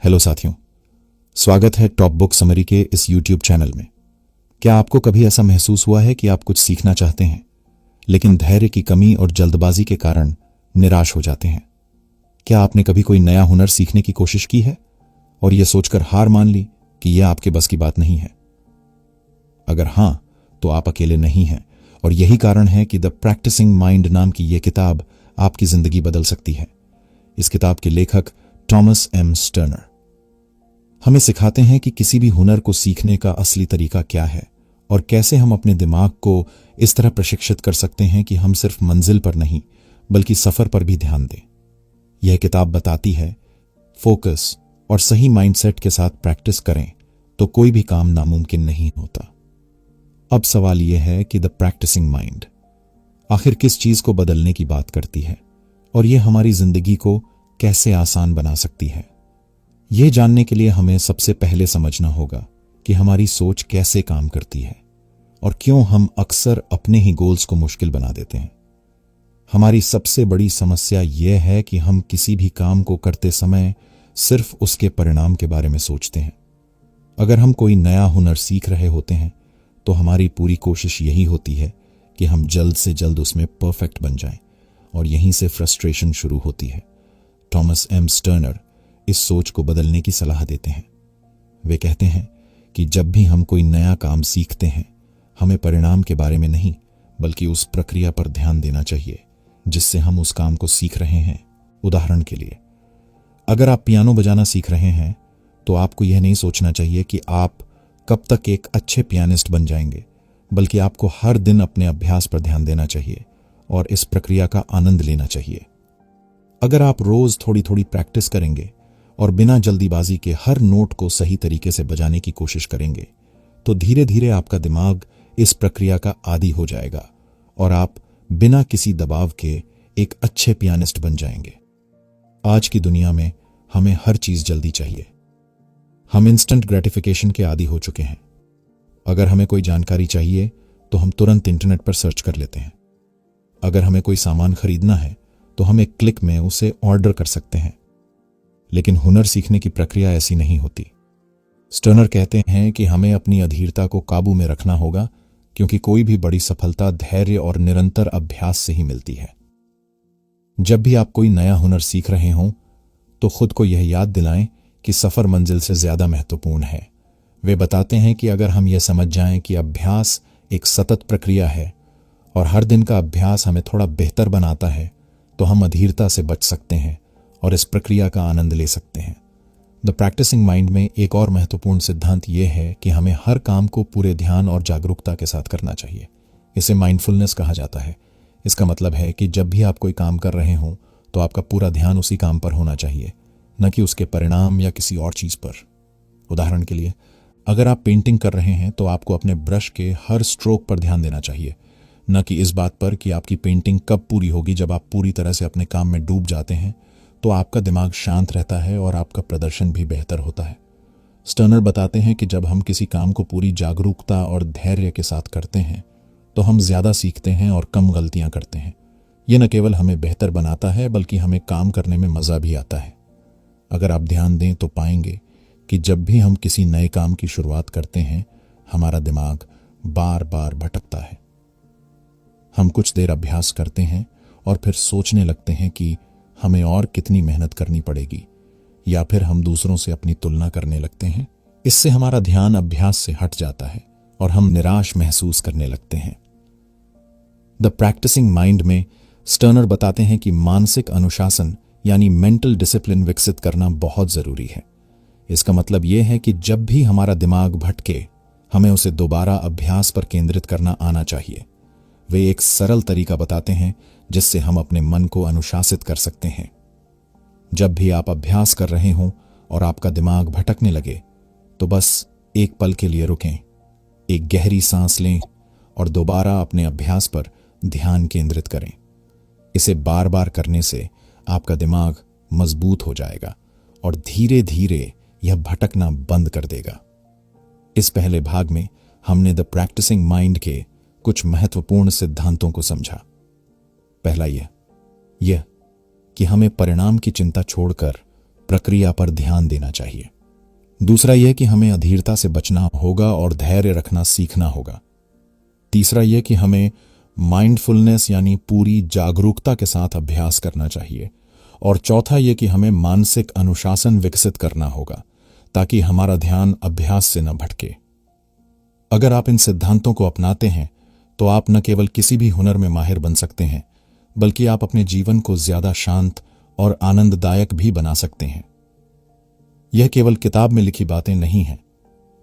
Hello साथियों, स्वागत है टॉप बुक समरी के इस यूट्यूब चैनल में। क्या आपको कभी ऐसा महसूस हुआ है कि आप कुछ सीखना चाहते हैं लेकिन धैर्य की कमी और जल्दबाजी के कारण निराश हो जाते हैं? क्या आपने कभी कोई नया हुनर सीखने की कोशिश की है और यह सोचकर हार मान ली कि यह आपके बस की बात नहीं है? अगर हां, तो आप अकेले नहीं हैं और यही कारण है कि द प्रैक्टिसिंग माइंड नाम की यह किताब आपकी जिंदगी बदल सकती है। इस किताब के लेखक थॉमस एम स्टर्नर हमें सिखाते हैं कि किसी भी हुनर को सीखने का असली तरीका क्या है और कैसे हम अपने दिमाग को इस तरह प्रशिक्षित कर सकते हैं कि हम सिर्फ मंजिल पर नहीं बल्कि सफर पर भी ध्यान दें। यह किताब बताती है, फोकस और सही माइंडसेट के साथ प्रैक्टिस करें तो कोई भी काम नामुमकिन नहीं होता। अब सवाल यह है कि द प्रैक्टिसिंग माइंड आखिर किस चीज को बदलने की बात करती है और यह हमारी जिंदगी को कैसे आसान बना सकती है। यह जानने के लिए हमें सबसे पहले समझना होगा कि हमारी सोच कैसे काम करती है और क्यों हम अक्सर अपने ही गोल्स को मुश्किल बना देते हैं। हमारी सबसे बड़ी समस्या यह है कि हम किसी भी काम को करते समय सिर्फ उसके परिणाम के बारे में सोचते हैं। अगर हम कोई नया हुनर सीख रहे होते हैं तो हमारी पूरी कोशिश यही होती है कि हम जल्द से जल्द उसमें परफेक्ट बन जाएं और यहीं से फ्रस्ट्रेशन शुरू होती है। थॉमस एम स्टर्नर इस सोच को बदलने की सलाह देते हैं। वे कहते हैं कि जब भी हम कोई नया काम सीखते हैं, हमें परिणाम के बारे में नहीं बल्कि उस प्रक्रिया पर ध्यान देना चाहिए जिससे हम उस काम को सीख रहे हैं। उदाहरण के लिए, अगर आप पियानो बजाना सीख रहे हैं तो आपको यह नहीं सोचना चाहिए कि आप कब तक एक अच्छे पियानिस्ट बन जाएंगे, बल्कि आपको हर दिन अपने अभ्यास पर ध्यान देना चाहिए और इस प्रक्रिया का आनंद लेना चाहिए। अगर आप रोज थोड़ी थोड़ी प्रैक्टिस करेंगे और बिना जल्दीबाजी के हर नोट को सही तरीके से बजाने की कोशिश करेंगे तो धीरे धीरे आपका दिमाग इस प्रक्रिया का आदी हो जाएगा और आप बिना किसी दबाव के एक अच्छे पियानिस्ट बन जाएंगे। आज की दुनिया में हमें हर चीज जल्दी चाहिए। हम इंस्टेंट ग्रेटिफिकेशन के आदी हो चुके हैं। अगर हमें कोई जानकारी चाहिए तो हम तुरंत इंटरनेट पर सर्च कर लेते हैं। अगर हमें कोई सामान खरीदना है तो हम एक क्लिक में उसे ऑर्डर कर सकते हैं। लेकिन हुनर सीखने की प्रक्रिया ऐसी नहीं होती। स्टर्नर कहते हैं कि हमें अपनी अधीरता को काबू में रखना होगा, क्योंकि कोई भी बड़ी सफलता धैर्य और निरंतर अभ्यास से ही मिलती है। जब भी आप कोई नया हुनर सीख रहे हों तो खुद को यह याद दिलाएं कि सफर मंजिल से ज्यादा महत्वपूर्ण है। वे बताते हैं कि अगर हम यह समझ जाएं कि अभ्यास एक सतत प्रक्रिया है और हर दिन का अभ्यास हमें थोड़ा बेहतर बनाता है तो हम अधीरता से बच सकते हैं और इस प्रक्रिया का आनंद ले सकते हैं। द प्रैक्टिसिंग माइंड में एक और महत्वपूर्ण सिद्धांत यह है कि हमें हर काम को पूरे ध्यान और जागरूकता के साथ करना चाहिए। इसे माइंडफुलनेस कहा जाता है। इसका मतलब है कि जब भी आप कोई काम कर रहे हों तो आपका पूरा ध्यान उसी काम पर होना चाहिए, न कि उसके परिणाम या किसी और चीज पर। उदाहरण के लिए, अगर आप पेंटिंग कर रहे हैं तो आपको अपने ब्रश के हर स्ट्रोक पर ध्यान देना चाहिए, न कि इस बात पर कि आपकी पेंटिंग कब पूरी होगी। जब आप पूरी तरह से अपने काम में डूब जाते हैं तो आपका दिमाग शांत रहता है और आपका प्रदर्शन भी बेहतर होता है। स्टर्नर बताते हैं कि जब हम किसी काम को पूरी जागरूकता और धैर्य के साथ करते हैं तो हम ज्यादा सीखते हैं और कम गलतियां करते हैं। यह न केवल हमें बेहतर बनाता है बल्कि हमें काम करने में मजा भी आता है। अगर आप ध्यान दें तो पाएंगे कि जब भी हम किसी नए काम की शुरुआत करते हैं, हमारा दिमाग बार बार भटकता है। हम कुछ देर अभ्यास करते हैं और फिर सोचने लगते हैं कि हमें और कितनी मेहनत करनी पड़ेगी, या फिर हम दूसरों से अपनी तुलना करने लगते हैं। इससे हमारा ध्यान अभ्यास से हट जाता है और हम निराश महसूस करने लगते हैं। द प्रैक्टिसिंग माइंड में स्टर्नर बताते हैं कि मानसिक अनुशासन यानी मेंटल डिसिप्लिन विकसित करना बहुत जरूरी है। इसका मतलब यह है कि जब भी हमारा दिमाग भटके, हमें उसे दोबारा अभ्यास पर केंद्रित करना आना चाहिए। वे एक सरल तरीका बताते हैं जिससे हम अपने मन को अनुशासित कर सकते हैं। जब भी आप अभ्यास कर रहे हों और आपका दिमाग भटकने लगे तो बस एक पल के लिए रुकें, एक गहरी सांस लें और दोबारा अपने अभ्यास पर ध्यान केंद्रित करें। इसे बार बार करने से आपका दिमाग मजबूत हो जाएगा और धीरे धीरे यह भटकना बंद कर देगा। इस पहले भाग में हमने द प्रैक्टिसिंग माइंड के कुछ महत्वपूर्ण सिद्धांतों को समझा। पहला यह कि हमें परिणाम की चिंता छोड़कर प्रक्रिया पर ध्यान देना चाहिए। दूसरा यह कि हमें अधीरता से बचना होगा और धैर्य रखना सीखना होगा। तीसरा यह कि हमें माइंडफुलनेस यानी पूरी जागरूकता के साथ अभ्यास करना चाहिए। और चौथा यह कि हमें मानसिक अनुशासन विकसित करना होगा ताकि हमारा ध्यान अभ्यास से न भटके। अगर आप इन सिद्धांतों को अपनाते हैं तो आप न केवल किसी भी हुनर में माहिर बन सकते हैं, बल्कि आप अपने जीवन को ज्यादा शांत और आनंददायक भी बना सकते हैं। यह केवल किताब में लिखी बातें नहीं हैं,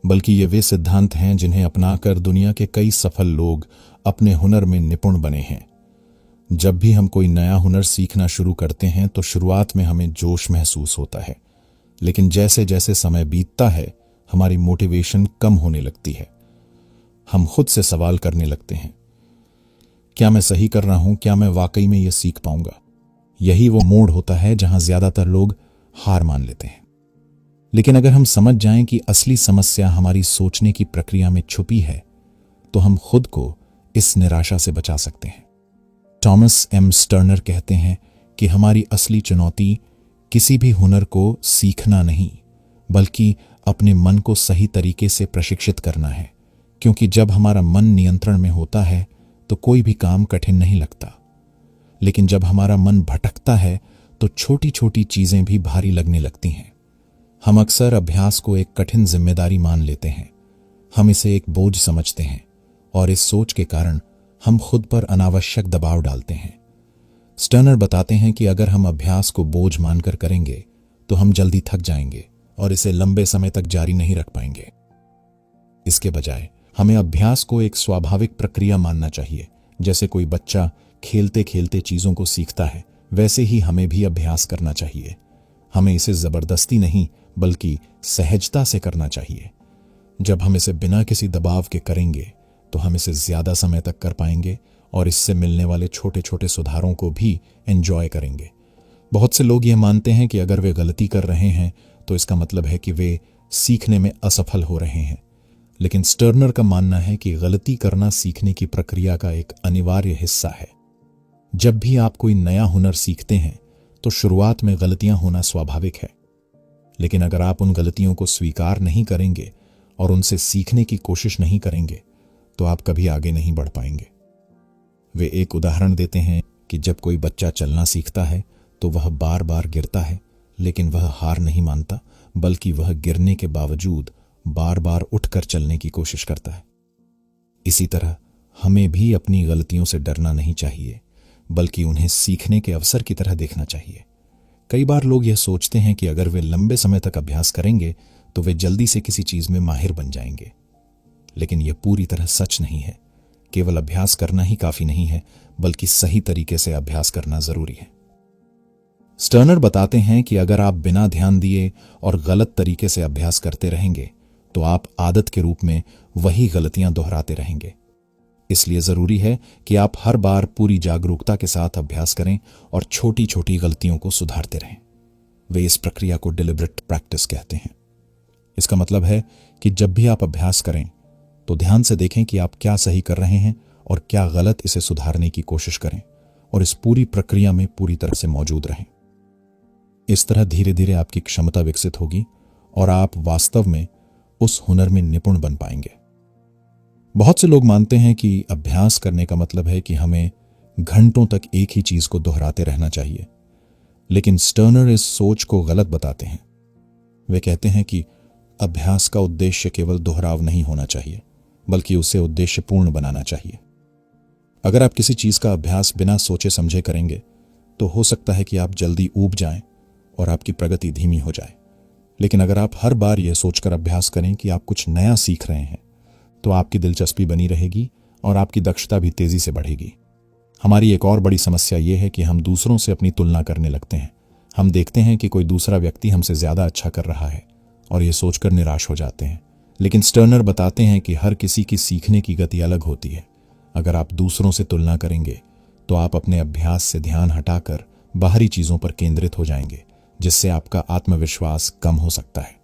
बल्कि ये वे सिद्धांत हैं जिन्हें अपनाकर दुनिया के कई सफल लोग अपने हुनर में निपुण बने हैं। जब भी हम कोई नया हुनर सीखना शुरू करते हैं तो शुरुआत में हमें जोश महसूस होता है, लेकिन जैसे जैसे समय बीतता है हमारी मोटिवेशन कम होने लगती है। हम खुद से सवाल करने लगते हैं, क्या मैं सही कर रहा हूं? क्या मैं वाकई में यह सीख पाऊंगा? यही वो मोड़ होता है जहां ज्यादातर लोग हार मान लेते हैं। लेकिन अगर हम समझ जाएं कि असली समस्या हमारी सोचने की प्रक्रिया में छुपी है, तो हम खुद को इस निराशा से बचा सकते हैं। थॉमस एम स्टर्नर कहते हैं कि हमारी असली चुनौती किसी भी हुनर को सीखना नहीं, बल्कि अपने मन को सही तरीके से प्रशिक्षित करना है। क्योंकि जब हमारा मन नियंत्रण में होता है तो कोई भी काम कठिन नहीं लगता, लेकिन जब हमारा मन भटकता है तो छोटी छोटी चीजें भी भारी लगने लगती हैं। हम अक्सर अभ्यास को एक कठिन जिम्मेदारी मान लेते हैं, हम इसे एक बोझ समझते हैं और इस सोच के कारण हम खुद पर अनावश्यक दबाव डालते हैं। स्टर्नर बताते हैं कि अगर हम अभ्यास को बोझ मानकर करेंगे तो हम जल्दी थक जाएंगे और इसे लंबे समय तक जारी नहीं रख पाएंगे। इसके बजाय हमें अभ्यास को एक स्वाभाविक प्रक्रिया मानना चाहिए। जैसे कोई बच्चा खेलते खेलते चीजों को सीखता है, वैसे ही हमें भी अभ्यास करना चाहिए। हमें इसे जबरदस्ती नहीं बल्कि सहजता से करना चाहिए। जब हम इसे बिना किसी दबाव के करेंगे तो हम इसे ज्यादा समय तक कर पाएंगे और इससे मिलने वाले छोटे छोटे सुधारों को भी एंजॉय करेंगे। बहुत से लोग ये मानते हैं कि अगर वे गलती कर रहे हैं तो इसका मतलब है कि वे सीखने में असफल हो रहे हैं। लेकिन स्टर्नर का मानना है कि गलती करना सीखने की प्रक्रिया का एक अनिवार्य हिस्सा है। जब भी आप कोई नया हुनर सीखते हैं तो शुरुआत में गलतियां होना स्वाभाविक है, लेकिन अगर आप उन गलतियों को स्वीकार नहीं करेंगे और उनसे सीखने की कोशिश नहीं करेंगे तो आप कभी आगे नहीं बढ़ पाएंगे। वे एक उदाहरण देते हैं कि जब कोई बच्चा चलना सीखता है तो वह बार बार गिरता है, लेकिन वह हार नहीं मानता, बल्कि वह गिरने के बावजूद बार बार उठकर चलने की कोशिश करता है। इसी तरह हमें भी अपनी गलतियों से डरना नहीं चाहिए, बल्कि उन्हें सीखने के अवसर की तरह देखना चाहिए। कई बार लोग यह सोचते हैं कि अगर वे लंबे समय तक अभ्यास करेंगे तो वे जल्दी से किसी चीज में माहिर बन जाएंगे, लेकिन यह पूरी तरह सच नहीं है। केवल अभ्यास करना ही काफी नहीं है, बल्कि सही तरीके से अभ्यास करना जरूरी है। स्टर्नर बताते हैं कि अगर आप बिना ध्यान दिए और गलत तरीके से अभ्यास करते रहेंगे तो आप आदत के रूप में वही गलतियां दोहराते रहेंगे। इसलिए जरूरी है कि आप हर बार पूरी जागरूकता के साथ अभ्यास करें और छोटी छोटी गलतियों को सुधारते रहें। वे इस प्रक्रिया को डिलिबरेट प्रैक्टिस कहते हैं। इसका मतलब है कि जब भी आप अभ्यास करें तो ध्यान से देखें कि आप क्या सही कर रहे हैं और क्या गलत, इसे सुधारने की कोशिश करें और इस पूरी प्रक्रिया में पूरी तरह से मौजूद रहें। इस तरह धीरे धीरे आपकी क्षमता विकसित होगी और आप वास्तव में उस हुनर में निपुण बन पाएंगे। बहुत से लोग मानते हैं कि अभ्यास करने का मतलब है कि हमें घंटों तक एक ही चीज को दोहराते रहना चाहिए, लेकिन स्टर्नर इस सोच को गलत बताते हैं। वे कहते हैं कि अभ्यास का उद्देश्य केवल दोहराव नहीं होना चाहिए, बल्कि उसे उद्देश्यपूर्ण बनाना चाहिए। अगर आप किसी चीज का अभ्यास बिना सोचे समझे करेंगे तो हो सकता है कि आप जल्दी ऊब जाएं और आपकी प्रगति धीमी हो जाए। लेकिन अगर आप हर बार यह सोचकर अभ्यास करें कि आप कुछ नया सीख रहे हैं तो आपकी दिलचस्पी बनी रहेगी और आपकी दक्षता भी तेजी से बढ़ेगी। हमारी एक और बड़ी समस्या यह है कि हम दूसरों से अपनी तुलना करने लगते हैं। हम देखते हैं कि कोई दूसरा व्यक्ति हमसे ज्यादा अच्छा कर रहा है और यह सोचकर निराश हो जाते हैं। लेकिन स्टर्नर बताते हैं कि हर किसी की सीखने की गति अलग होती है। अगर आप दूसरों से तुलना करेंगे तो आप अपने अभ्यास से ध्यान हटाकर बाहरी चीजों पर केंद्रित हो जाएंगे, जिससे आपका आत्मविश्वास कम हो सकता है।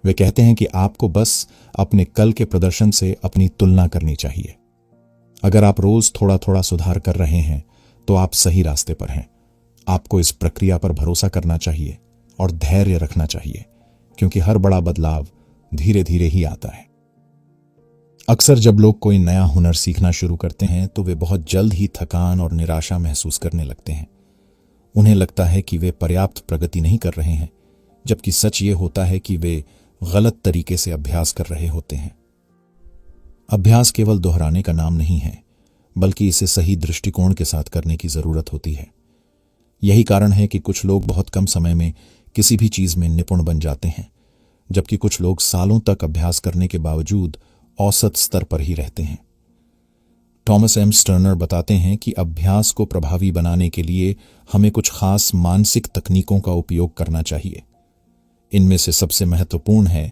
वे कहते हैं कि आपको बस अपने कल के प्रदर्शन से अपनी तुलना करनी चाहिए। अगर आप रोज थोड़ा थोड़ा सुधार कर रहे हैं तो आप सही रास्ते पर हैं। आपको इस प्रक्रिया पर भरोसा करना चाहिए और धैर्य रखना चाहिए, क्योंकि हर बड़ा बदलाव धीरे धीरे ही आता है। अक्सर जब लोग कोई नया हुनर सीखना शुरू करते हैं तो वे बहुत जल्द ही थकान और निराशा महसूस करने लगते हैं। उन्हें लगता है कि वे पर्याप्त प्रगति नहीं कर रहे हैं, जबकि सच ये होता है कि वे गलत तरीके से अभ्यास कर रहे होते हैं। अभ्यास केवल दोहराने का नाम नहीं है, बल्कि इसे सही दृष्टिकोण के साथ करने की जरूरत होती है। यही कारण है कि कुछ लोग बहुत कम समय में किसी भी चीज में निपुण बन जाते हैं, जबकि कुछ लोग सालों तक अभ्यास करने के बावजूद औसत स्तर पर ही रहते हैं। थॉमस एम स्टर्नर बताते हैं कि अभ्यास को प्रभावी बनाने के लिए हमें कुछ खास मानसिक तकनीकों का उपयोग करना चाहिए। इनमें से सबसे महत्वपूर्ण है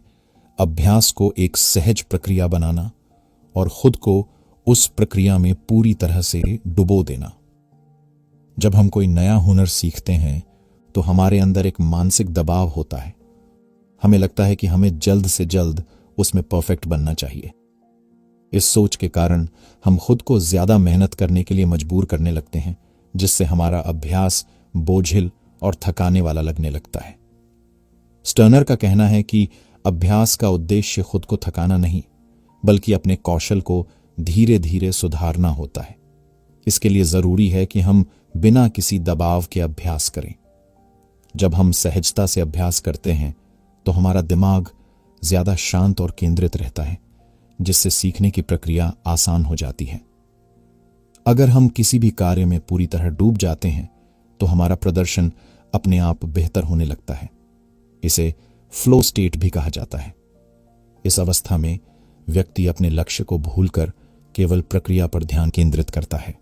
अभ्यास को एक सहज प्रक्रिया बनाना और खुद को उस प्रक्रिया में पूरी तरह से डुबो देना। जब हम कोई नया हुनर सीखते हैं तो हमारे अंदर एक मानसिक दबाव होता है। हमें लगता है कि हमें जल्द से जल्द उसमें परफेक्ट बनना चाहिए। इस सोच के कारण हम खुद को ज्यादा मेहनत करने के लिए मजबूर करने लगते हैं, जिससे हमारा अभ्यास बोझिल और थकाने वाला लगने लगता है। स्टर्नर का कहना है कि अभ्यास का उद्देश्य खुद को थकाना नहीं, बल्कि अपने कौशल को धीरे धीरे सुधारना होता है। इसके लिए जरूरी है कि हम बिना किसी दबाव के अभ्यास करें। जब हम सहजता से अभ्यास करते हैं तो हमारा दिमाग ज्यादा शांत और केंद्रित रहता है, जिससे सीखने की प्रक्रिया आसान हो जाती है। अगर हम किसी भी कार्य में पूरी तरह डूब जाते हैं तो हमारा प्रदर्शन अपने आप बेहतर होने लगता है। इसे फ्लो स्टेट भी कहा जाता है। इस अवस्था में व्यक्ति अपने लक्ष्य को भूलकर केवल प्रक्रिया पर ध्यान केंद्रित करता है।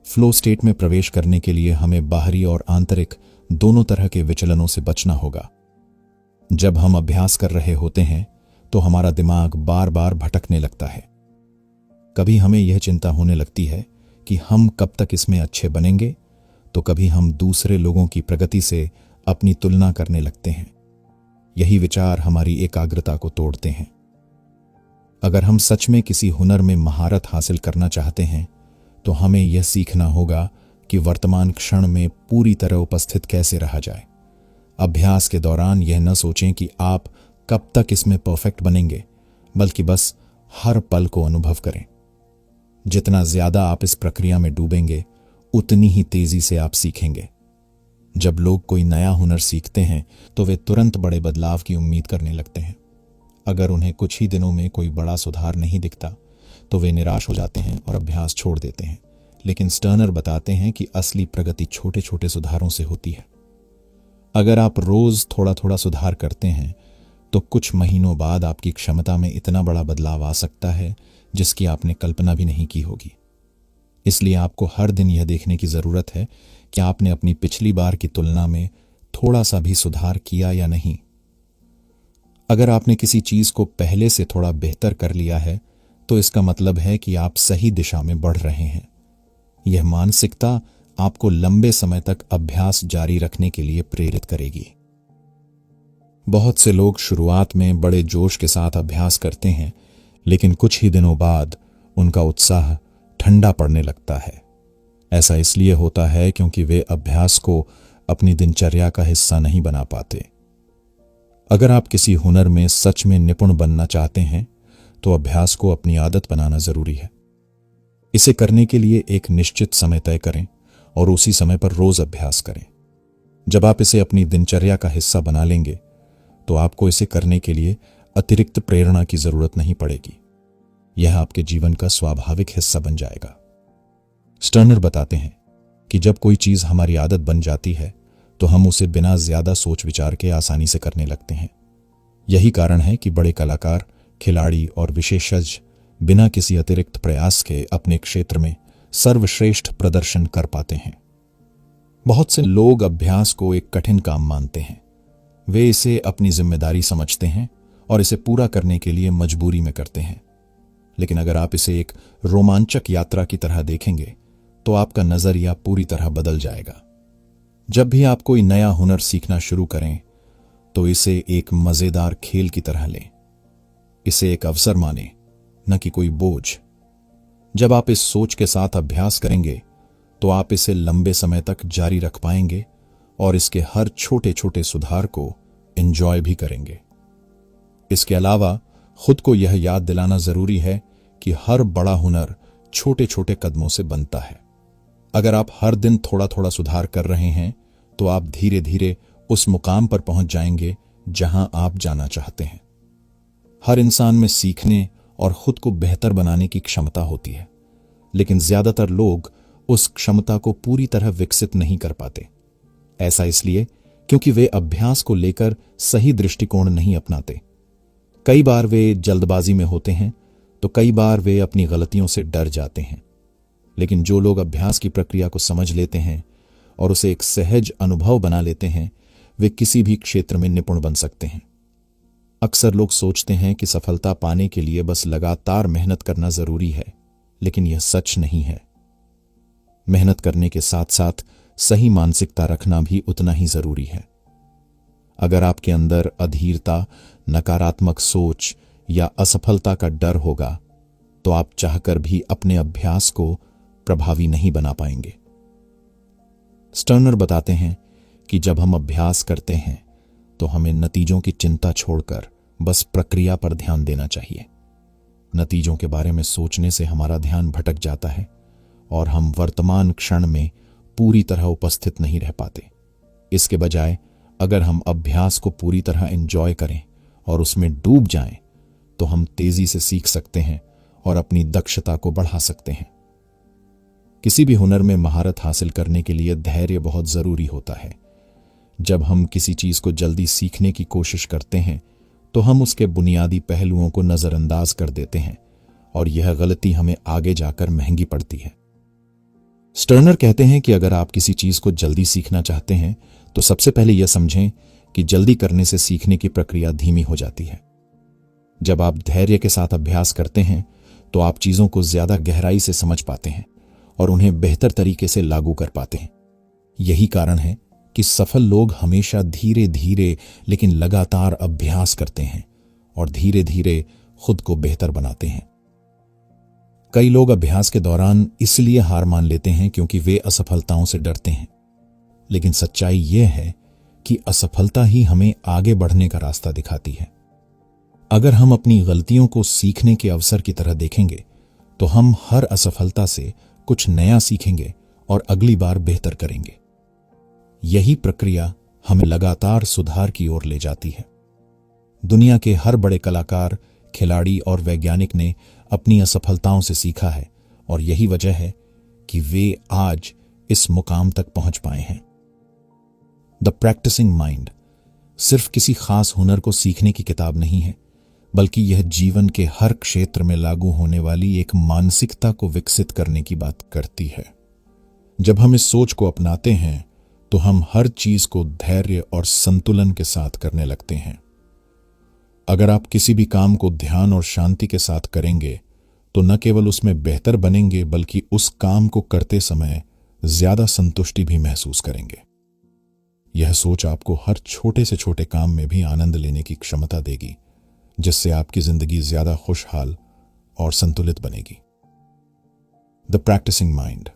फ्लो स्टेट में प्रवेश करने के लिए हमें बाहरी और आंतरिक दोनों तरह के विचलनों से बचना होगा। जब हम अभ्यास कर रहे होते हैं तो हमारा दिमाग बार बार भटकने लगता है। कभी हमें यह चिंता होने लगती है कि हम कब तक इसमें अच्छे बनेंगे, तो कभी हम दूसरे लोगों की प्रगति से अपनी तुलना करने लगते हैं। यही विचार हमारी एकाग्रता को तोड़ते हैं। अगर हम सच में किसी हुनर में महारत हासिल करना चाहते हैं तो हमें यह सीखना होगा कि वर्तमान क्षण में पूरी तरह उपस्थित कैसे रहा जाए। अभ्यास के दौरान यह न सोचें कि आप कब तक इसमें परफेक्ट बनेंगे, बल्कि बस हर पल को अनुभव करें। जितना ज्यादा आप इस प्रक्रिया में डूबेंगे, उतनी ही तेजी से आप सीखेंगे। जब लोग कोई नया हुनर सीखते हैं तो वे तुरंत बड़े बदलाव की उम्मीद करने लगते हैं। अगर उन्हें कुछ ही दिनों में कोई बड़ा सुधार नहीं दिखता तो वे निराश हो जाते हैं और अभ्यास छोड़ देते हैं। लेकिन स्टर्नर बताते हैं कि असली प्रगति छोटे छोटे सुधारों से होती है। अगर आप रोज थोड़ा थोड़ा सुधार करते हैं तो कुछ महीनों बाद आपकी क्षमता में इतना बड़ा बदलाव आ सकता है जिसकी आपने कल्पना भी नहीं की होगी। इसलिए आपको हर दिन यह देखने की जरूरत है कि आपने अपनी पिछली बार की तुलना में थोड़ा सा भी सुधार किया या नहीं। अगर आपने किसी चीज को पहले से थोड़ा बेहतर कर लिया है तो इसका मतलब है कि आप सही दिशा में बढ़ रहे हैं। यह मानसिकता आपको लंबे समय तक अभ्यास जारी रखने के लिए प्रेरित करेगी। बहुत से लोग शुरुआत में बड़े जोश के साथ अभ्यास करते हैं, लेकिन कुछ ही दिनों बाद उनका उत्साह ठंडा पड़ने लगता है। ऐसा इसलिए होता है क्योंकि वे अभ्यास को अपनी दिनचर्या का हिस्सा नहीं बना पाते। अगर आप किसी हुनर में सच में निपुण बनना चाहते हैं तो अभ्यास को अपनी आदत बनाना जरूरी है। इसे करने के लिए एक निश्चित समय तय करें और उसी समय पर रोज अभ्यास करें। जब आप इसे अपनी दिनचर्या का हिस्सा बना लेंगे तो आपको इसे करने के लिए अतिरिक्त प्रेरणा की जरूरत नहीं पड़ेगी। यह आपके जीवन का स्वाभाविक हिस्सा बन जाएगा। स्टर्नर बताते हैं कि जब कोई चीज हमारी आदत बन जाती है तो हम उसे बिना ज्यादा सोच विचार के आसानी से करने लगते हैं। यही कारण है कि बड़े कलाकार, खिलाड़ी और विशेषज्ञ बिना किसी अतिरिक्त प्रयास के अपने क्षेत्र में सर्वश्रेष्ठ प्रदर्शन कर पाते हैं। बहुत से लोग अभ्यास को एक कठिन काम मानते हैं। वे इसे अपनी जिम्मेदारी समझते हैं और इसे पूरा करने के लिए मजबूरी में करते हैं। लेकिन अगर आप इसे एक रोमांचक यात्रा की तरह देखेंगे तो आपका नजरिया पूरी तरह बदल जाएगा। जब भी आप कोई नया हुनर सीखना शुरू करें तो इसे एक मजेदार खेल की तरह लें। इसे एक अवसर मानें, न कि कोई बोझ। जब आप इस सोच के साथ अभ्यास करेंगे तो आप इसे लंबे समय तक जारी रख पाएंगे और इसके हर छोटे छोटे सुधार को एंजॉय भी करेंगे। इसके अलावा खुद को यह याद दिलाना जरूरी है कि हर बड़ा हुनर छोटे छोटे कदमों से बनता है। अगर आप हर दिन थोड़ा थोड़ा सुधार कर रहे हैं तो आप धीरे धीरे उस मुकाम पर पहुंच जाएंगे जहां आप जाना चाहते हैं। हर इंसान में सीखने और खुद को बेहतर बनाने की क्षमता होती है, लेकिन ज्यादातर लोग उस क्षमता को पूरी तरह विकसित नहीं कर पाते। ऐसा इसलिए क्योंकि वे अभ्यास को लेकर सही दृष्टिकोण नहीं अपनाते। कई बार वे जल्दबाजी में होते हैं तो कई बार वे अपनी गलतियों से डर जाते हैं। लेकिन जो लोग अभ्यास की प्रक्रिया को समझ लेते हैं और उसे एक सहज अनुभव बना लेते हैं, वे किसी भी क्षेत्र में निपुण बन सकते हैं। अक्सर लोग सोचते हैं कि सफलता पाने के लिए बस लगातार मेहनत करना जरूरी है, लेकिन यह सच नहीं है। मेहनत करने के साथ साथ सही मानसिकता रखना भी उतना ही जरूरी है। अगर आपके अंदर अधीरता, नकारात्मक सोच या असफलता का डर होगा तो आप चाहकर भी अपने अभ्यास को प्रभावी नहीं बना पाएंगे। स्टर्नर बताते हैं कि जब हम अभ्यास करते हैं तो हमें नतीजों की चिंता छोड़कर बस प्रक्रिया पर ध्यान देना चाहिए। नतीजों के बारे में सोचने से हमारा ध्यान भटक जाता है और हम वर्तमान क्षण में पूरी तरह उपस्थित नहीं रह पाते। इसके बजाय अगर हम अभ्यास को पूरी तरह एंजॉय करें और उसमें डूब जाएं, तो हम तेजी से सीख सकते हैं और अपनी दक्षता को बढ़ा सकते हैं। किसी भी हुनर में महारत हासिल करने के लिए धैर्य बहुत जरूरी होता है। जब हम किसी चीज को जल्दी सीखने की कोशिश करते हैं तो हम उसके बुनियादी पहलुओं को नजरअंदाज कर देते हैं और यह गलती हमें आगे जाकर महंगी पड़ती है। स्टर्नर कहते हैं कि अगर आप किसी चीज को जल्दी सीखना चाहते हैं तो सबसे पहले यह समझें कि जल्दी करने से सीखने की प्रक्रिया धीमी हो जाती है। जब आप धैर्य के साथ अभ्यास करते हैं तो आप चीजों को ज्यादा गहराई से समझ पाते हैं और उन्हें बेहतर तरीके से लागू कर पाते हैं। यही कारण है कि सफल लोग हमेशा धीरे धीरे लेकिन लगातार अभ्यास करते हैं और धीरे धीरे खुद को बेहतर बनाते हैं। कई लोग अभ्यास के दौरान इसलिए हार मान लेते हैं क्योंकि वे असफलताओं से डरते हैं, लेकिन सच्चाई यह है कि असफलता ही हमें आगे बढ़ने का रास्ता दिखाती है। अगर हम अपनी गलतियों को सीखने के अवसर की तरह देखेंगे तो हम हर असफलता से कुछ नया सीखेंगे और अगली बार बेहतर करेंगे। यही प्रक्रिया हमें लगातार सुधार की ओर ले जाती है। दुनिया के हर बड़े कलाकार, खिलाड़ी और वैज्ञानिक ने अपनी असफलताओं से सीखा है और यही वजह है कि वे आज इस मुकाम तक पहुंच पाए हैं। द प्रैक्टिसिंग माइंड सिर्फ किसी खास हुनर को सीखने की किताब नहीं है, बल्कि यह जीवन के हर क्षेत्र में लागू होने वाली एक मानसिकता को विकसित करने की बात करती है। जब हम इस सोच को अपनाते हैं तो हम हर चीज को धैर्य और संतुलन के साथ करने लगते हैं। अगर आप किसी भी काम को ध्यान और शांति के साथ करेंगे तो न केवल उसमें बेहतर बनेंगे बल्कि उस काम को करते समय ज्यादा संतुष्टि भी महसूस करेंगे। यह सोच आपको हर छोटे से छोटे काम में भी आनंद लेने की क्षमता देगी, जिससे आपकी जिंदगी ज्यादा खुशहाल और संतुलित बनेगी। द प्रैक्टिसिंग माइंड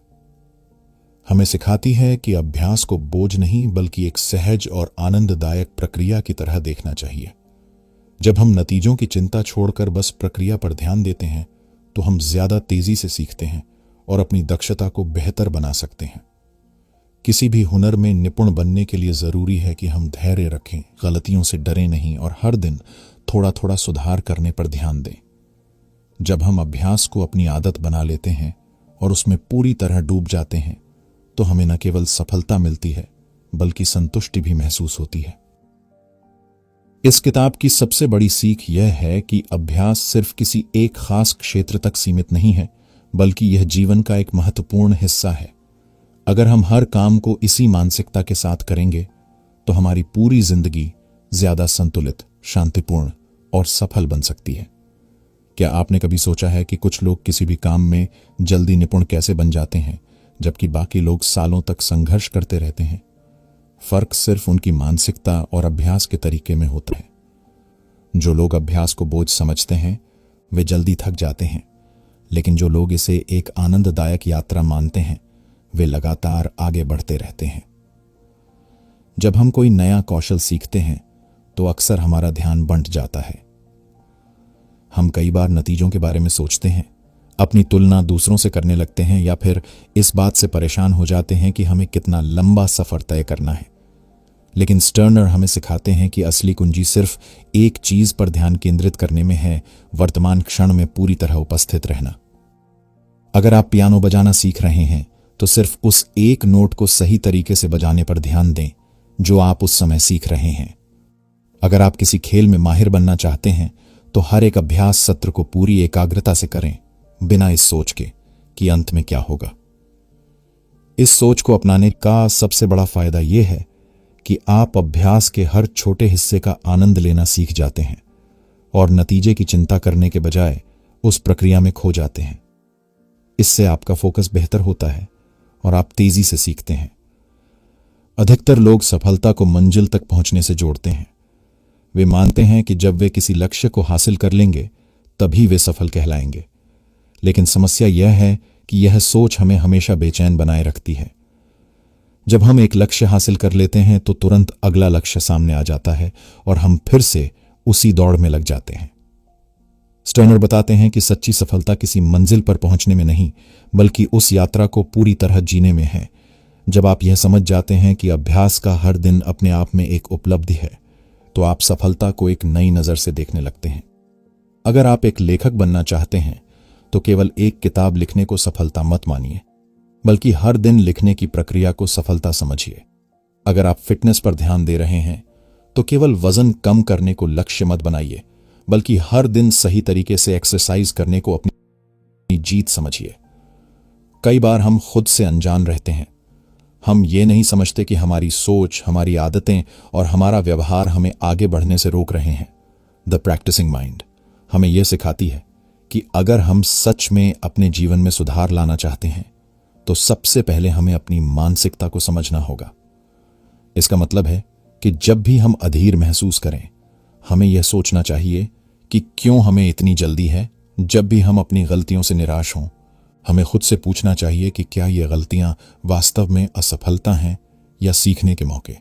हमें सिखाती है कि अभ्यास को बोझ नहीं बल्कि एक सहज और आनंददायक प्रक्रिया की तरह देखना चाहिए। जब हम नतीजों की चिंता छोड़कर बस प्रक्रिया पर ध्यान देते हैं तो हम ज्यादा तेजी से सीखते हैं और अपनी दक्षता को बेहतर बना सकते हैं। किसी भी हुनर में निपुण बनने के लिए जरूरी है कि हम धैर्य रखें, गलतियों से डरें नहीं और हर दिन थोड़ा थोड़ा सुधार करने पर ध्यान दें। जब हम अभ्यास को अपनी आदत बना लेते हैं और उसमें पूरी तरह डूब जाते हैं तो हमें न केवल सफलता मिलती है बल्कि संतुष्टि भी महसूस होती है। इस किताब की सबसे बड़ी सीख यह है कि अभ्यास सिर्फ किसी एक खास क्षेत्र तक सीमित नहीं है, बल्कि यह जीवन का एक महत्वपूर्ण हिस्सा है। अगर हम हर काम को इसी मानसिकता के साथ करेंगे तो हमारी पूरी जिंदगी ज्यादा संतुलित, शांतिपूर्ण और सफल बन सकती है। क्या आपने कभी सोचा है कि कुछ लोग किसी भी काम में जल्दी निपुण कैसे बन जाते हैं, जबकि बाकी लोग सालों तक संघर्ष करते रहते हैं? फर्क सिर्फ उनकी मानसिकता और अभ्यास के तरीके में होता है। जो लोग अभ्यास को बोझ समझते हैं वे जल्दी थक जाते हैं, लेकिन जो लोग इसे एक आनंददायक यात्रा मानते हैं वे लगातार आगे बढ़ते रहते हैं। जब हम कोई नया कौशल सीखते हैं तो अक्सर हमारा ध्यान बंट जाता है। हम कई बार नतीजों के बारे में सोचते हैं, अपनी तुलना दूसरों से करने लगते हैं या फिर इस बात से परेशान हो जाते हैं कि हमें कितना लंबा सफर तय करना है। लेकिन स्टर्नर हमें सिखाते हैं कि असली कुंजी सिर्फ एक चीज पर ध्यान केंद्रित करने में है, वर्तमान क्षण में पूरी तरह उपस्थित रहना। अगर आप पियानो बजाना सीख रहे हैं तो सिर्फ उस एक नोट को सही तरीके से बजाने पर ध्यान दें जो आप उस समय सीख रहे हैं। अगर आप किसी खेल में माहिर बनना चाहते हैं तो हर एक अभ्यास सत्र को पूरी एकाग्रता से करें, बिना इस सोच के कि अंत में क्या होगा। इस सोच को अपनाने का सबसे बड़ा फायदा यह है कि आप अभ्यास के हर छोटे हिस्से का आनंद लेना सीख जाते हैं और नतीजे की चिंता करने के बजाय उस प्रक्रिया में खो जाते हैं। इससे आपका फोकस बेहतर होता है और आप तेजी से सीखते हैं। अधिकतर लोग सफलता को मंजिल तक पहुंचने से जोड़ते हैं। वे मानते हैं कि जब वे किसी लक्ष्य को हासिल कर लेंगे तभी वे सफल कहलाएंगे। लेकिन समस्या यह है कि यह सोच हमें हमेशा बेचैन बनाए रखती है। जब हम एक लक्ष्य हासिल कर लेते हैं तो तुरंत अगला लक्ष्य सामने आ जाता है और हम फिर से उसी दौड़ में लग जाते हैं। स्टर्नर बताते हैं कि सच्ची सफलता किसी मंजिल पर पहुंचने में नहीं, बल्कि उस यात्रा को पूरी तरह जीने में है। जब आप यह समझ जाते हैं कि अभ्यास का हर दिन अपने आप में एक उपलब्धि है, तो आप सफलता को एक नई नजर से देखने लगते हैं। अगर आप एक लेखक बनना चाहते हैं तो केवल एक किताब लिखने को सफलता मत मानिए, बल्कि हर दिन लिखने की प्रक्रिया को सफलता समझिए। अगर आप फिटनेस पर ध्यान दे रहे हैं तो केवल वजन कम करने को लक्ष्य मत बनाइए, बल्कि हर दिन सही तरीके से एक्सरसाइज करने को अपनी जीत समझिए। कई बार हम खुद से अनजान रहते हैं। हम ये नहीं समझते कि हमारी सोच, हमारी आदतें और हमारा व्यवहार हमें आगे बढ़ने से रोक रहे हैं। द प्रैक्टिसिंग माइंड हमें यह सिखाती है कि अगर हम सच में अपने जीवन में सुधार लाना चाहते हैं तो सबसे पहले हमें अपनी मानसिकता को समझना होगा। इसका मतलब है कि जब भी हम अधीर महसूस करें, हमें यह सोचना चाहिए कि क्यों हमें इतनी जल्दी है। जब भी हम अपनी गलतियों से निराश हों, हमें खुद से पूछना चाहिए कि क्या ये गलतियां वास्तव में असफलता हैं या सीखने के मौके।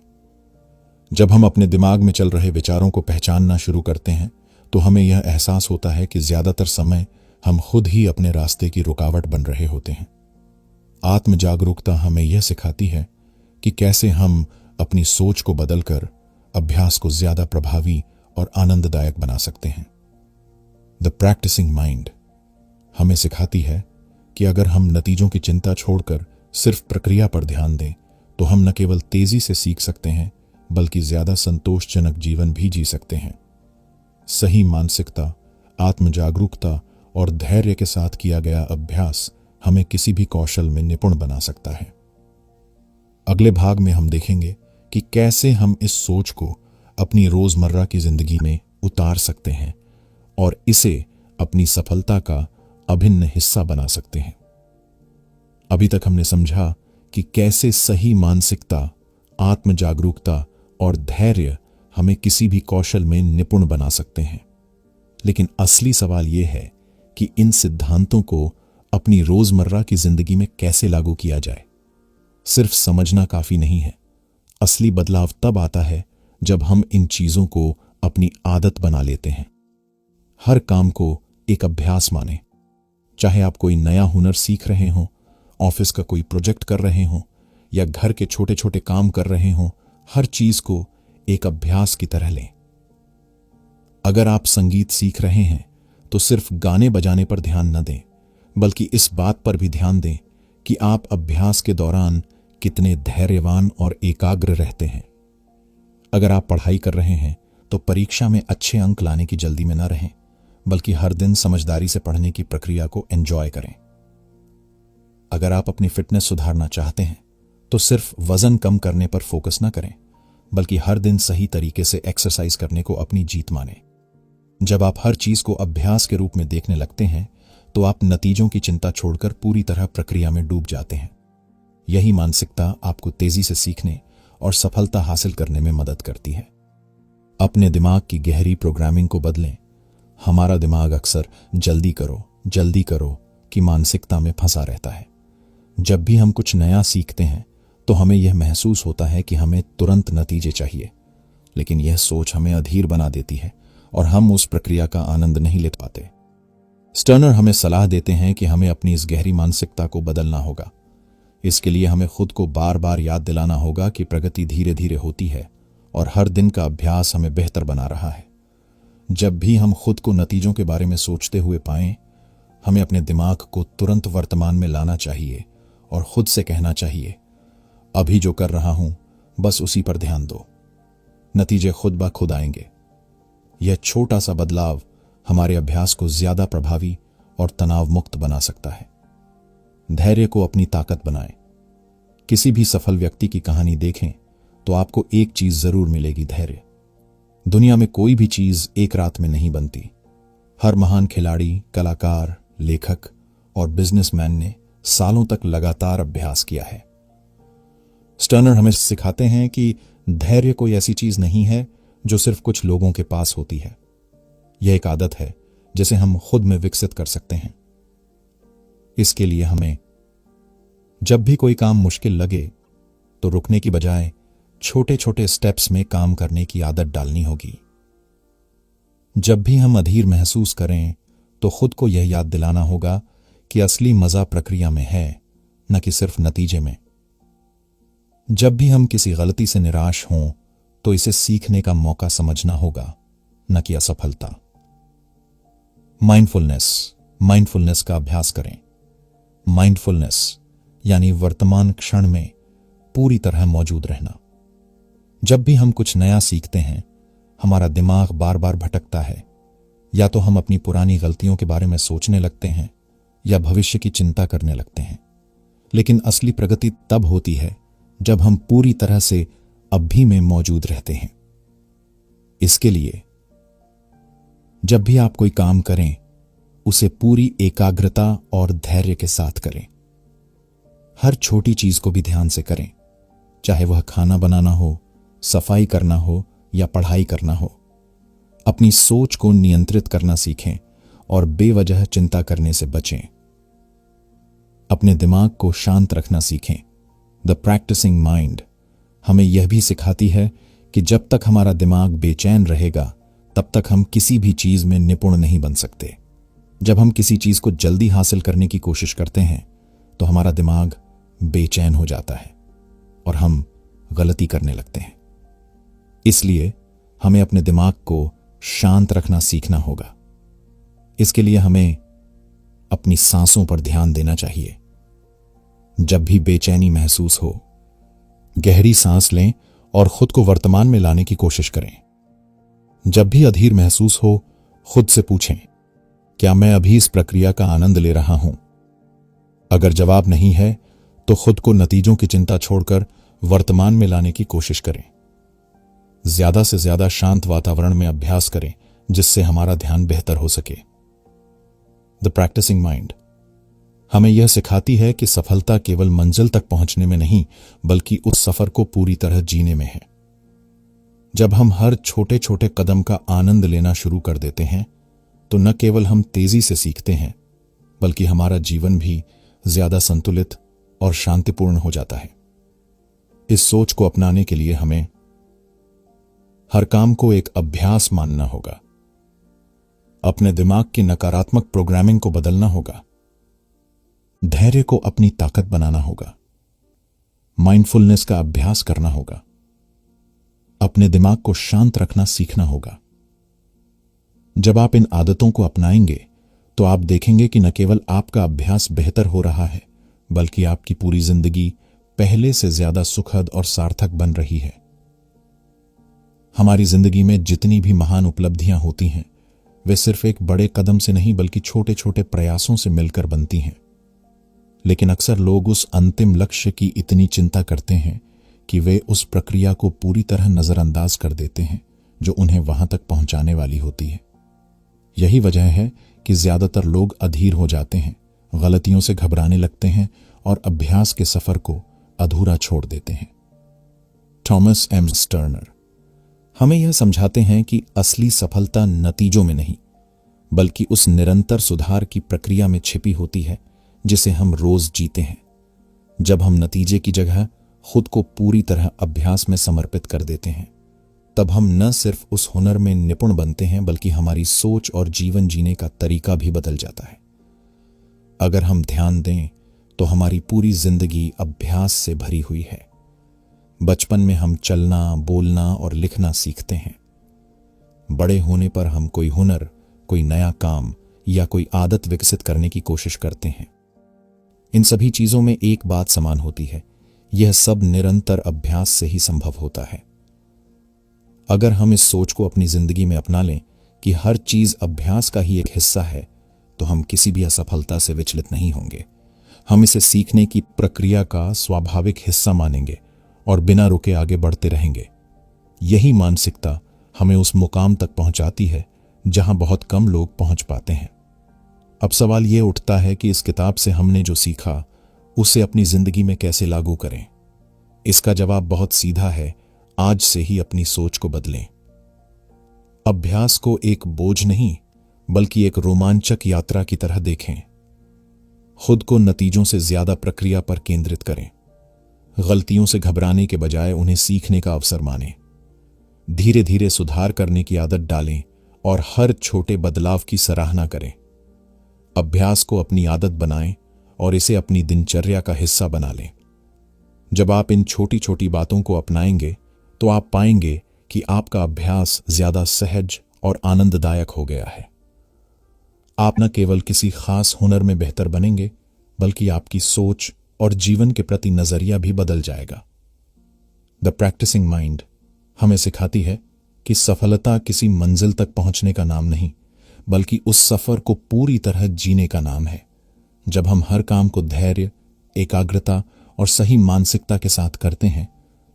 जब हम अपने दिमाग में चल रहे विचारों को पहचानना शुरू करते हैं तो हमें यह एहसास होता है कि ज्यादातर समय हम खुद ही अपने रास्ते की रुकावट बन रहे होते हैं। आत्म जागरूकता हमें यह सिखाती है कि कैसे हम अपनी सोच को बदलकर अभ्यास को ज्यादा प्रभावी और आनंददायक बना सकते हैं। द प्रैक्टिसिंग माइंड हमें सिखाती है कि अगर हम नतीजों की चिंता छोड़कर सिर्फ प्रक्रिया पर ध्यान दें तो हम न केवल तेजी से सीख सकते हैं, बल्कि ज्यादा संतोषजनक जीवन भी जी सकते हैं। सही मानसिकता, आत्म जागरूकता और धैर्य के साथ किया गया अभ्यास हमें किसी भी कौशल में निपुण बना सकता है। अगले भाग में हम देखेंगे कि कैसे हम इस सोच को अपनी रोजमर्रा की जिंदगी में उतार सकते हैं और इसे अपनी सफलता का अभिन्न हिस्सा बना सकते हैं। अभी तक हमने समझा कि कैसे सही मानसिकता, आत्म जागरूकता और धैर्य हमें किसी भी कौशल में निपुण बना सकते हैं। लेकिन असली सवाल यह है कि इन सिद्धांतों को अपनी रोजमर्रा की जिंदगी में कैसे लागू किया जाए। सिर्फ समझना काफी नहीं है। असली बदलाव तब आता है जब हम इन चीजों को अपनी आदत बना लेते हैं। हर काम को एक अभ्यास माने। चाहे आप कोई नया हुनर सीख रहे हों, ऑफिस का कोई प्रोजेक्ट कर रहे हों या घर के छोटे छोटे काम कर रहे हों, हर चीज को एक अभ्यास की तरह लें। अगर आप संगीत सीख रहे हैं तो सिर्फ गाने बजाने पर ध्यान न दें, बल्कि इस बात पर भी ध्यान दें कि आप अभ्यास के दौरान कितने धैर्यवान और एकाग्र रहते हैं। अगर आप पढ़ाई कर रहे हैं तो परीक्षा में अच्छे अंक लाने की जल्दी में न रहें, बल्कि हर दिन समझदारी से पढ़ने की प्रक्रिया को एंजॉय करें। अगर आप अपनी फिटनेस सुधारना चाहते हैं तो सिर्फ वजन कम करने पर फोकस न करें, बल्कि हर दिन सही तरीके से एक्सरसाइज करने को अपनी जीत माने। जब आप हर चीज को अभ्यास के रूप में देखने लगते हैं तो आप नतीजों की चिंता छोड़कर पूरी तरह प्रक्रिया में डूब जाते हैं। यही मानसिकता आपको तेजी से सीखने और सफलता हासिल करने में मदद करती है। अपने दिमाग की गहरी प्रोग्रामिंग को बदलें। हमारा दिमाग अक्सर जल्दी करो की मानसिकता में फंसा रहता है। जब भी हम कुछ नया सीखते हैं तो हमें यह महसूस होता है कि हमें तुरंत नतीजे चाहिए, लेकिन यह सोच हमें अधीर बना देती है और हम उस प्रक्रिया का आनंद नहीं ले पाते। स्टर्नर हमें सलाह देते हैं कि हमें अपनी इस गहरी मानसिकता को बदलना होगा। इसके लिए हमें खुद को बार बार याद दिलाना होगा कि प्रगति धीरे धीरे होती है और हर दिन का अभ्यास हमें बेहतर बना रहा है। जब भी हम खुद को नतीजों के बारे में सोचते हुए पाएं, हमें अपने दिमाग को तुरंत वर्तमान में लाना चाहिए और खुद से कहना चाहिए, अभी जो कर रहा हूं बस उसी पर ध्यान दो, नतीजे खुद ब खुद आएंगे। यह छोटा सा बदलाव हमारे अभ्यास को ज्यादा प्रभावी और तनाव मुक्त बना सकता है। धैर्य को अपनी ताकत बनाएं। किसी भी सफल व्यक्ति की कहानी देखें तो आपको एक चीज जरूर मिलेगी, धैर्य। दुनिया में कोई भी चीज एक रात में नहीं बनती। हर महान खिलाड़ी, कलाकार, लेखक और बिजनेसमैन ने सालों तक लगातार अभ्यास किया है। स्टर्नर हमें सिखाते हैं कि धैर्य कोई ऐसी चीज नहीं है जो सिर्फ कुछ लोगों के पास होती है। यह एक आदत है जिसे हम खुद में विकसित कर सकते हैं। इसके लिए हमें जब भी कोई काम मुश्किल लगे तो रुकने की बजाय छोटे छोटे स्टेप्स में काम करने की आदत डालनी होगी। जब भी हम अधीर महसूस करें तो खुद को यह याद दिलाना होगा कि असली मजा प्रक्रिया में है, न कि सिर्फ नतीजे में। जब भी हम किसी गलती से निराश हों तो इसे सीखने का मौका समझना होगा, न कि असफलता। माइंडफुलनेस का अभ्यास करें। माइंडफुलनेस यानी वर्तमान क्षण में पूरी तरह मौजूद रहना। जब भी हम कुछ नया सीखते हैं, हमारा दिमाग बार बार भटकता है। या तो हम अपनी पुरानी गलतियों के बारे में सोचने लगते हैं या भविष्य की चिंता करने लगते हैं। लेकिन असली प्रगति तब होती है जब हम पूरी तरह से अभी में मौजूद रहते हैं। इसके लिए जब भी आप कोई काम करें, उसे पूरी एकाग्रता और धैर्य के साथ करें। हर छोटी चीज को भी ध्यान से करें, चाहे वह खाना बनाना हो, सफाई करना हो या पढ़ाई करना हो। अपनी सोच को नियंत्रित करना सीखें और बेवजह चिंता करने से बचें। अपने दिमाग को शांत रखना सीखें। द प्रैक्टिसिंग माइंड हमें यह भी सिखाती है कि जब तक हमारा दिमाग बेचैन रहेगा, तब तक हम किसी भी चीज में निपुण नहीं बन सकते। जब हम किसी चीज को जल्दी हासिल करने की कोशिश करते हैं तो हमारा दिमाग बेचैन हो जाता है और हम गलती करने लगते हैं। इसलिए हमें अपने दिमाग को शांत रखना सीखना होगा। इसके लिए हमें अपनी सांसों पर ध्यान देना चाहिए। जब भी बेचैनी महसूस हो, गहरी सांस लें और खुद को वर्तमान में लाने की कोशिश करें। जब भी अधीर महसूस हो, खुद से पूछें, क्या मैं अभी इस प्रक्रिया का आनंद ले रहा हूं? अगर जवाब नहीं है तो खुद को नतीजों की चिंता छोड़कर वर्तमान में लाने की कोशिश करें। ज्यादा से ज्यादा शांत वातावरण में अभ्यास करें जिससे हमारा ध्यान बेहतर हो सके। द प्रैक्टिसिंग माइंड हमें यह सिखाती है कि सफलता केवल मंजिल तक पहुंचने में नहीं, बल्कि उस सफर को पूरी तरह जीने में है। जब हम हर छोटे छोटे कदम का आनंद लेना शुरू कर देते हैं तो न केवल हम तेजी से सीखते हैं, बल्कि हमारा जीवन भी ज्यादा संतुलित और शांतिपूर्ण हो जाता है। इस सोच को अपनाने के लिए हमें हर काम को एक अभ्यास मानना होगा। अपने दिमाग की नकारात्मक प्रोग्रामिंग को बदलना होगा। धैर्य को अपनी ताकत बनाना होगा। माइंडफुलनेस का अभ्यास करना होगा। अपने दिमाग को शांत रखना सीखना होगा। जब आप इन आदतों को अपनाएंगे तो आप देखेंगे कि न केवल आपका अभ्यास बेहतर हो रहा है, बल्कि आपकी पूरी जिंदगी पहले से ज्यादा सुखद और सार्थक बन रही है। हमारी जिंदगी में जितनी भी महान उपलब्धियां होती हैं, वे सिर्फ एक बड़े कदम से नहीं बल्कि छोटे छोटे प्रयासों से मिलकर बनती हैं। लेकिन अक्सर लोग उस अंतिम लक्ष्य की इतनी चिंता करते हैं कि वे उस प्रक्रिया को पूरी तरह नजरअंदाज कर देते हैं जो उन्हें वहां तक पहुंचाने वाली होती है। यही वजह है कि ज्यादातर लोग अधीर हो जाते हैं, गलतियों से घबराने लगते हैं और अभ्यास के सफर को अधूरा छोड़ देते हैं। थॉमस एम स्टर्नर हमें यह समझाते हैं कि असली सफलता नतीजों में नहीं, बल्कि उस निरंतर सुधार की प्रक्रिया में छिपी होती है जिसे हम रोज जीते हैं। जब हम नतीजे की जगह खुद को पूरी तरह अभ्यास में समर्पित कर देते हैं, तब हम न सिर्फ उस हुनर में निपुण बनते हैं बल्कि हमारी सोच और जीवन जीने का तरीका भी बदल जाता है। अगर हम ध्यान दें तो हमारी पूरी जिंदगी अभ्यास से भरी हुई है। बचपन में हम चलना, बोलना और लिखना सीखते हैं। बड़े होने पर हम कोई हुनर, कोई नया काम या कोई आदत विकसित करने की कोशिश करते हैं। इन सभी चीजों में एक बात समान होती है, यह सब निरंतर अभ्यास से ही संभव होता है। अगर हम इस सोच को अपनी जिंदगी में अपना लें कि हर चीज अभ्यास का ही एक हिस्सा है, तो हम किसी भी असफलता से विचलित नहीं होंगे। हम इसे सीखने की प्रक्रिया का स्वाभाविक हिस्सा मानेंगे और बिना रुके आगे बढ़ते रहेंगे। यही मानसिकता हमें उस मुकाम तक पहुंचाती है जहां बहुत कम लोग पहुंच पाते हैं। अब सवाल यह उठता है कि इस किताब से हमने जो सीखा उसे अपनी जिंदगी में कैसे लागू करें। इसका जवाब बहुत सीधा है, आज से ही अपनी सोच को बदलें। अभ्यास को एक बोझ नहीं बल्कि एक रोमांचक यात्रा की तरह देखें। खुद को नतीजों से ज्यादा प्रक्रिया पर केंद्रित करें। गलतियों से घबराने के बजाय उन्हें सीखने का अवसर मानें। धीरे धीरे सुधार करने की आदत डालें और हर छोटे बदलाव की सराहना करें। अभ्यास को अपनी आदत बनाएं और इसे अपनी दिनचर्या का हिस्सा बना लें। जब आप इन छोटी छोटी बातों को अपनाएंगे तो आप पाएंगे कि आपका अभ्यास ज्यादा सहज और आनंददायक हो गया है। आप न केवल किसी खास हुनर में बेहतर बनेंगे बल्कि आपकी सोच और जीवन के प्रति नजरिया भी बदल जाएगा। द प्रैक्टिसिंग माइंड हमें सिखाती है कि सफलता किसी मंजिल तक पहुंचने का नाम नहीं बल्कि उस सफर को पूरी तरह जीने का नाम है। जब हम हर काम को धैर्य, एकाग्रता और सही मानसिकता के साथ करते हैं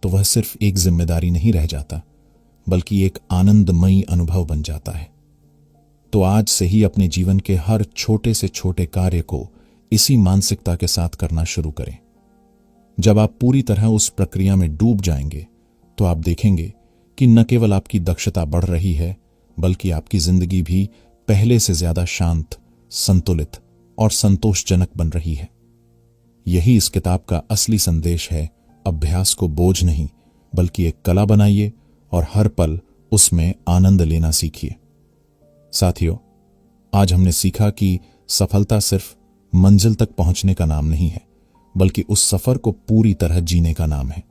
तो वह सिर्फ एक जिम्मेदारी नहीं रह जाता बल्कि एक आनंदमयी अनुभव बन जाता है। तो आज से ही अपने जीवन के हर छोटे से छोटे कार्य को इसी मानसिकता के साथ करना शुरू करें। जब आप पूरी तरह उस प्रक्रिया में डूब जाएंगे तो आप देखेंगे कि न केवल आपकी दक्षता बढ़ रही है बल्कि आपकी जिंदगी भी पहले से ज्यादा शांत, संतुलित और संतोषजनक बन रही है। यही इस किताब का असली संदेश है। अभ्यास को बोझ नहीं बल्कि एक कला बनाइए और हर पल उसमें आनंद लेना सीखिए। साथियों, आज हमने सीखा कि सफलता सिर्फ मंजिल तक पहुंचने का नाम नहीं है बल्कि उस सफर को पूरी तरह जीने का नाम है।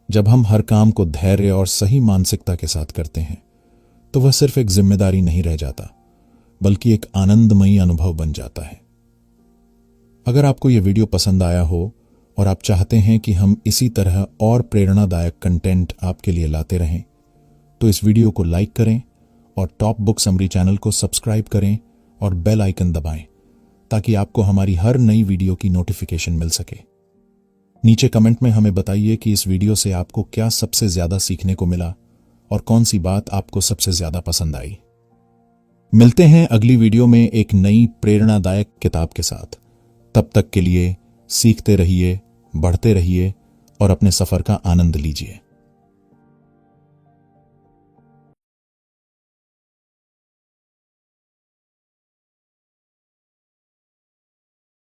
जब हम हर काम को धैर्य और सही मानसिकता के साथ करते हैं तो वह सिर्फ एक जिम्मेदारी नहीं रह जाता बल्कि एक आनंदमयी अनुभव बन जाता है। अगर आपको यह वीडियो पसंद आया हो और आप चाहते हैं कि हम इसी तरह और प्रेरणादायक कंटेंट आपके लिए लाते रहें तो इस वीडियो को लाइक करें और टॉप बुक समरी चैनल को सब्सक्राइब करें और बेल आइकन दबाएं ताकि आपको हमारी हर नई वीडियो की नोटिफिकेशन मिल सके। नीचे कमेंट में हमें बताइए कि इस वीडियो से आपको क्या सबसे ज्यादा सीखने को मिला और कौन सी बात आपको सबसे ज्यादा पसंद आई। मिलते हैं अगली वीडियो में एक नई प्रेरणादायक किताब के साथ। तब तक के लिए सीखते रहिए, बढ़ते रहिए और अपने सफर का आनंद लीजिए।